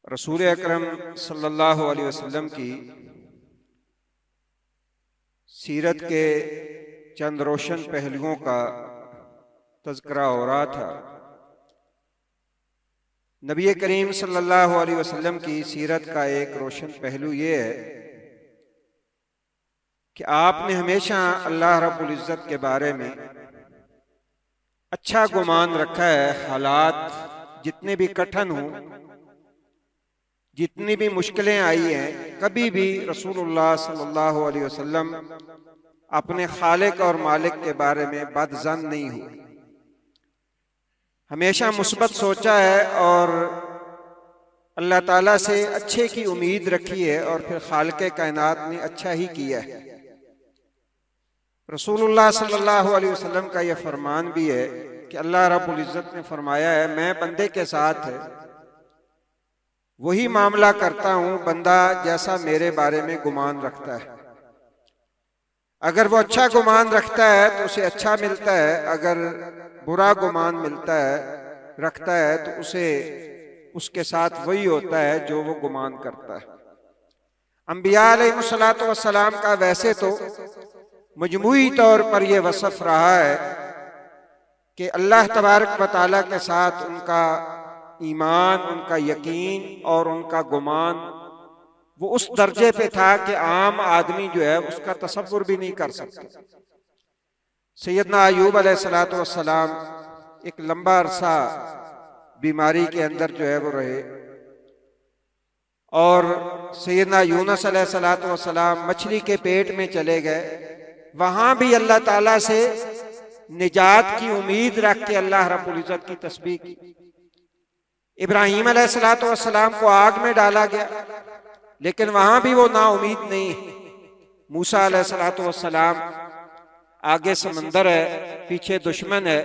रसूल अकरम सल्लल्लाहु अलैहि वसल्लम की सीरत के चंद रोशन पहलुओं का तज़किरा हो रहा था। नबी करीम सल्लल्लाहु अलैहि वसल्लम की सीरत का एक रोशन पहलू ये है कि आपने हमेशा अल्लाह रब्बुल इज़्ज़त के बारे में अच्छा गुमान रखा है। हालात जितने भी कठिन हों, जितनी भी मुश्किलें आई हैं, कभी भी रसूलुल्लाह सल्लल्लाहु अलैहि वसल्लम अपने खालिक और मालिक के बारे में बदज़न नहीं हुए। हमेशा मुस्बत सोचा है और अल्लाह ताला से अच्छे की उम्मीद रखी है और फिर खालिक कायनात ने अच्छा ही किया है। रसूलुल्लाह सल्लल्लाहु अलैहि वसल्लम का यह फरमान भी है कि अल्लाह रब्बुल इज़्ज़त ने फरमाया है, मैं बंदे के साथ वही मामला करता हूं बंदा जैसा मेरे बारे में गुमान रखता है। अगर वो अच्छा गुमान रखता है तो उसे अच्छा मिलता है, अगर बुरा गुमान रखता है तो उसे उसके साथ वही होता है जो वो गुमान करता है। अंबिया अलैहिस्सलातु वस्सलाम का वैसे तो मजमूई तौर पर यह वसफ रहा है कि अल्लाह तबारक व तआला के साथ उनका ईमान, उनका यकीन और उनका गुमान वो उस दर्जे पे था कि आम आदमी जो है उसका तसव्वुर भी नहीं कर सकता। सैयदना अय्यूब अलैहिस्सलातु वस्सलाम एक लंबा अरसा बीमारी के अंदर जो है वो रहे और सैयदना यूनुस अलैहिस्सलातु वस्सलाम मछली के पेट में चले गए। वहां भी अल्लाह ताला से निजात की उम्मीद रख के अल्लाह रब्बुल इज़्ज़त की तस्बीह की। इब्राहीम अलैहिस्सलातु वस्सलाम को आग में डाला गया लेकिन वहां भी वो नाउमीद नहीं है। मूसा अलैहिस्सलातु वस्सलाम, आगे समंदर है, पीछे दुश्मन है,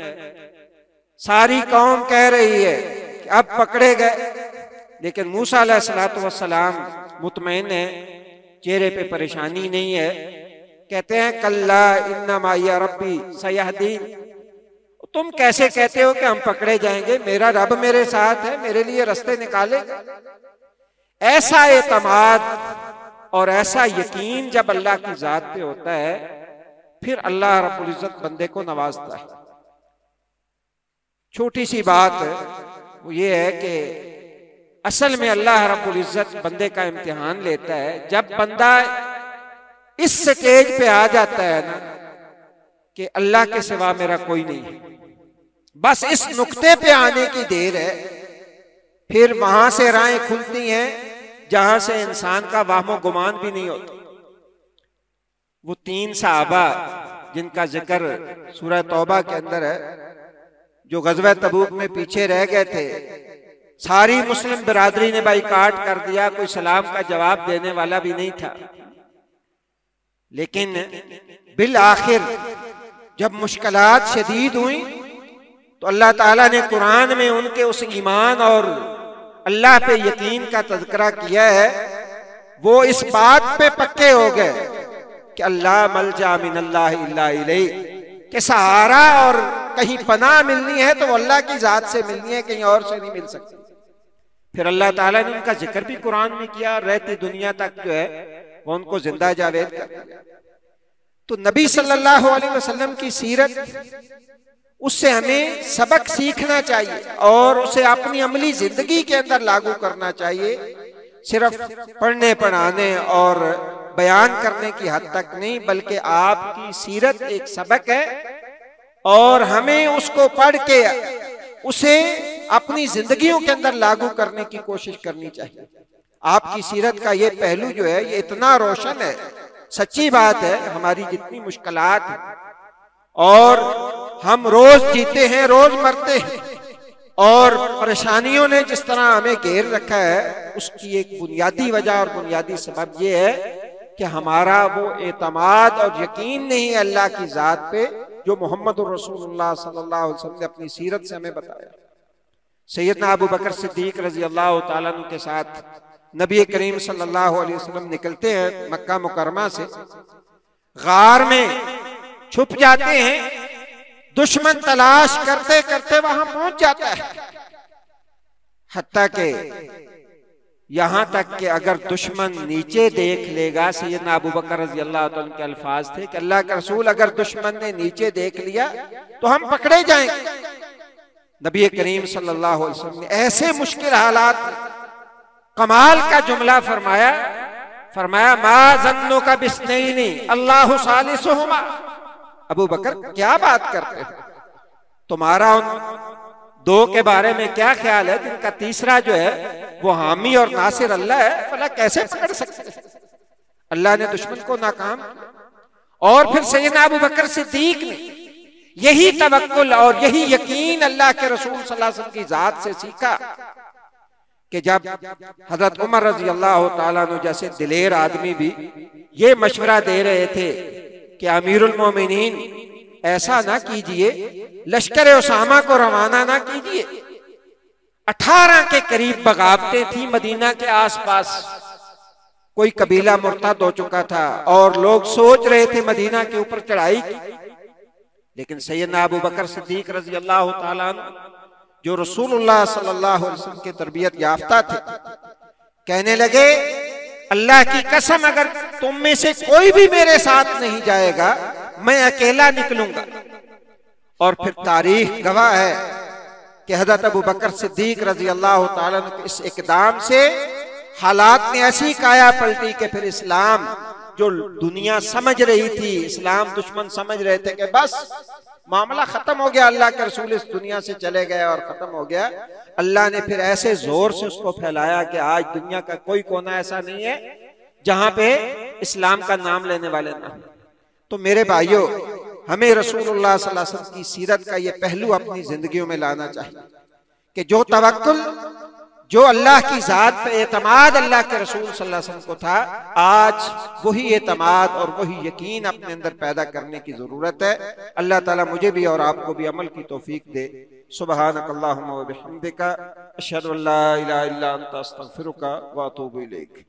सारी कौम कह रही है कि अब पकड़े गए, लेकिन मूसा अलैहिस्सलातु वस्सलाम मुतमईन है, चेहरे पे परेशानी नहीं है। कहते हैं कल्ला इन्ना माइया रब्बी सयहदीन, तुम कैसे कहते हो कि हम पकड़े जाएंगे, मेरा रब मेरे साथ है, मेरे लिए रास्ते निकालेगा। ऐसा एतमाद और ऐसा यकीन जब अल्लाह की जात पे होता है फिर अल्लाह रब्बुल इज़्ज़त बंदे को नवाजता है। छोटी सी बात वो ये है कि असल में अल्लाह रब्बुल इज़्ज़त बंदे का इम्तिहान लेता है जब बंदा इस स्टेज पे आ जाता है ना कि अल्लाह के सिवा मेरा कोई नहीं है, बस इस नुक्ते पे आने की देर है, फिर वहां से राहें खुलती हैं जहां से इंसान का वाहमो गुमान भी नहीं होता। वो 3 सहाबा जिनका जिक्र सूरह तौबा के अंदर है, जो गज़वा तबूक में पीछे रह गए थे, सारी मुस्लिम बिरादरी ने बाइकाट कर दिया, कोई सलाम का जवाब देने वाला भी नहीं था। लेकिन बिल आखिर जब मुश्किलात शदीद हुई तो अल्लाह ताला ने कुरान में उनके उस ईमान और अल्लाह पे यकीन का तज़किरा किया है। वो इस बात पे पक्के हो गए कि अल्लाह मलजा मिनल्लाहि इल्ला इलैहि, कि सहारा और कहीं पनाह मिलनी है तो अल्लाह की जात से मिलनी है, कहीं और से नहीं मिल सकती। फिर अल्लाह ताला ने उनका जिक्र भी कुरान में किया, रहती दुनिया तक जो है वो उनको जिंदा जावेद कर दिया। तो नबी सल्लल्लाहु अलैहि वसल्लम की सीरत, उससे हमें सबक सीखना चाहिए और उसे अपनी अमली जिंदगी के अंदर लागू करना चाहिए। सिर्फ पढ़ने पढ़ाने और बयान करने की हद तक नहीं, बल्कि आपकी सीरत एक सबक है और हमें उसको पढ़ के उसे अपनी जिंदगियों के अंदर लागू करने की कोशिश करनी चाहिए। आपकी सीरत का ये पहलू जो है ये इतना रोशन है, सच्ची बात है। हमारी जितनी मुश्किलात और हम रोज जीते हैं, रोज मरते हैं, और परेशानियों ने जिस तरह हमें घेर रखा है, उसकी एक बुनियादी वजह और बुनियादी सबब ये है कि हमारा वो एतमाद और यकीन नहीं है अल्लाह की जात पे जो मोहम्मदुर रसूलुल्लाह सल्लल्लाहु अलैहि वसल्लम ने अपनी सीरत से हमें बताया। सैयदना अबू बकर सिद्दीक रजी अल्लाह तआला अन्हु के साथ नबी करीम सल्लल्लाहु अलैहि वसल्लम निकलते हैं मक्का मुकर्रमा से, गार में छुप जाते हैं, दुश्मन तलाश करते करते वहां पहुंच जाता है, हत्ता के यहां तक कि अगर दुश्मन नीचे देख लेगा, सैयदना अबू बकर रज़ी अल्लाह तआला अन्हु के अल्फाज थे कि अल्लाह के रसूल अगर दुश्मन ने नीचे देख लिया तो हम पकड़े जाएंगे। नबी करीम सल्लल्लाहु अलैहि वसल्लम ने ऐसे मुश्किल हालात कमाल का जुमला फरमाया, मा जन्नो का बिस्नैनी अल्लाहु सालिसुहुमा। अबू बकर क्या बात करते हो, तुम्हारा उन दो के बारे में क्या ख्याल है जिनका तीसरा जो है वो हामी और नासिर अल्लाह है, भला कैसे पकड़ सकते हैं। अल्लाह ने दुश्मन को नाकाम किया। और फिर सैयदना अबू बकर सिद्दीक ने यही तवक्कुल और यही यकीन अल्लाह के रसूल सल्लल्लाहु अलैहि वसल्लम की जात से सीखा कि जब हजरत उमर रजी अल्लाह तआला अन्हु जैसे दिलेर आदमी भी ये मशवरा दे रहे थे कि अमीरुल मोमिनीन ऐसा ना कीजिए, लश्कर उसामा को रवाना ना कीजिए। 18 के करीब बगावतें थी मदीना के आसपास, कोई कबीला मुर्तद हो चुका था और लोग सोच रहे थे मदीना के ऊपर चढ़ाई की। लेकिन सैयदना अबू बकर सिद्दीक रजी अल्लाह तआला अन्हु जो रसूलुल्लाह सल्लल्लाहु अलैहि वसल्लम के तरबियत याफ्ता थे, कहने लगे अल्लाह की कसम अगर तुम में से कोई भी मेरे साथ नहीं जाएगा मैं अकेला निकलूंगा। और फिर तारीख गवाह है कि हजरत अबू बकर सिद्दीक रजी अल्लाह तआला अन्हु के इस इकदाम से हालात ने ऐसी काया पलटी कि फिर इस्लाम जो दुनिया समझ रही थी, इस्लाम दुश्मन समझ रहे थे कि बस मामला खत्म हो गया, अल्लाह के रसूल इस दुनिया से चले गए और खत्म हो गया, अल्लाह ने फिर ऐसे जोर से उसको फैलाया कि आज दुनिया का कोई कोना ऐसा नहीं है जहां पे इस्लाम का नाम लेने वाले ना। तो मेरे भाइयों, हमें रसूलुल्लाह सल्लल्लाहु अलैहि वसल्लम की सीरत का ये पहलू अपनी जिंदगियों में लाना चाहिए कि जो तवक्कुल, जो अल्लाह की जात पे एतमाद अल्लाह के रसूल सल्लल्लाहु अलैहि वसल्लम को था, आज वही एतमाद और वही यकीन अपने अंदर पैदा करने की जरूरत है। अल्लाह ताला मुझे भी और आपको भी अमल की तौफीक दे। सुब्हानकल्लाहुम्मा व बिहम्दिका अशहदु अल्ला इलाहा इल्ला अंता अस्तगफिरुका व अतूबु इलैक।